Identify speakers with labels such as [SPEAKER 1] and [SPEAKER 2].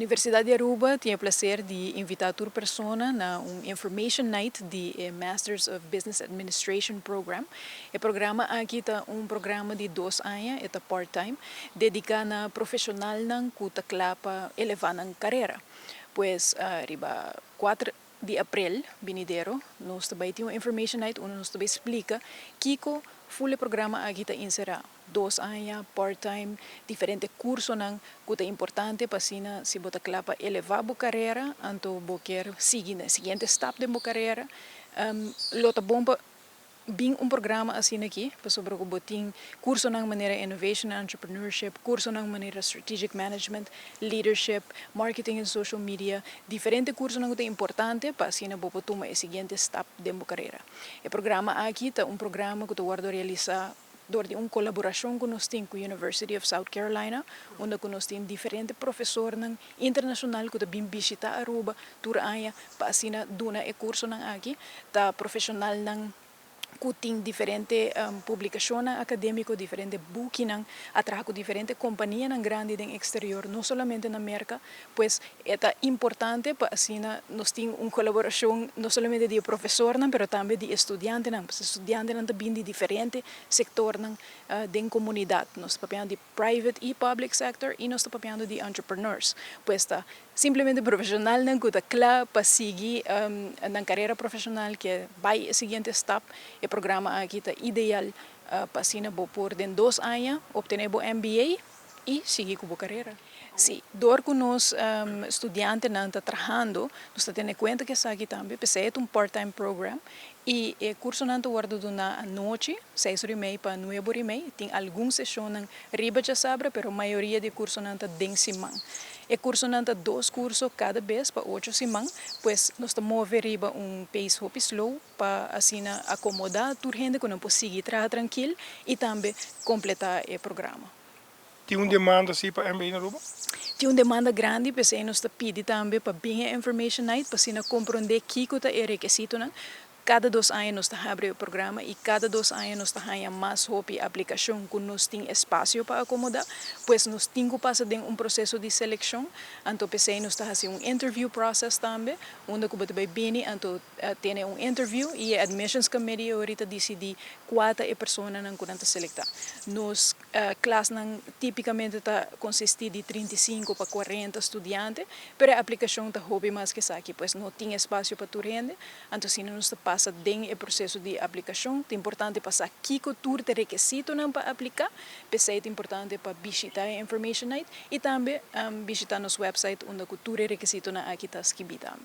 [SPEAKER 1] Universidad di Aruba tinha o prazer de invitar a persona na information night de Masters of Business Administration program. O programa aqui está programa de 2 anos, é part-time, dedicado a profissional nang kuta klapa elevar nang carreira. Pues riba 4 de abril, vinidero, nós também temos information night, onde nós também explica kiko full programa aqui está inserado. 2 anos, part-time, diferente curso nang kuta importante para sina si bota klapa elevar a carreira, anto boquer seguir na seguinte step de boa carreira. Lota bomba bem programa assim aqui, para sobre o botim curso na maneira innovation and entrepreneurship, curso na maneira strategic management, leadership, marketing and social media, diferente curso na que é importante para assim boa tomar o seguinte step de boa carreira. O programa aqui está programa que eu guardo realizar de uma colaboração com nós com a University of South Carolina, onde nós temos diferentes professores internacionais que também visitam Aruba, Turaya, para assim duna o curso aqui, tá profissional kuting diferente publicação acadêmico, diferente book atrás com diferente companhia grande no exterior, não somente na América, pues é importante para assim nós temos uma colaboração não somente de professor, mas também de estudante, pues estudante também de diferente sector da comunidade, nós estamos de private e public sector e nós estamos de entrepreneurs, pues simplesmente profissional que está claro para seguir na carreira profissional que vai o seguinte step. O programa aqui está ideal para assim por den 2 anos obter o MBA e seguir com a carreira. Sim, dor que nós estudiantes não está trabalhando, nós está tendo em conta que aqui também, porque é part-time program e o curso não está guardado na noite, 6h30 para 9h30, tem algumas sessões riba já sabe, mas a maioria do curso não está dentro de semana. O curso não está 2 cursos cada vez para 8 semanas, pues nós estamos mover riba pace hop slow para assim acomodar a gente que não pode seguir tranquilo e também completar o programa.
[SPEAKER 2] Tem demanda assim para MBA na Aruba?
[SPEAKER 1] Tem demanda grande, porque nós pedimos também para bem a information night, para assim compreender o que é requisito. Cada 2 anos nós abrimos o programa e cada 2 anos nós temos mais aplicação que nós temos espaço para acomodar, pois nós temos que passar de processo de seleção, então nós temos interview process também, onde você vai bem, então tem interview e a admissions committee ahorita decide 4 pessoas que vão seletar. Nos classe tipicamente consiste de 35 para 40 estudantes, mas a aplicação está mais que aqui, pois não tem espaço para tu rende, então se nós passa dentro do processo de aplicação, é importante passar aqui que tu te requisito para aplicar, é importante para visitar a information night e também visitar nosso website onde tu requisito aqui está escrito também.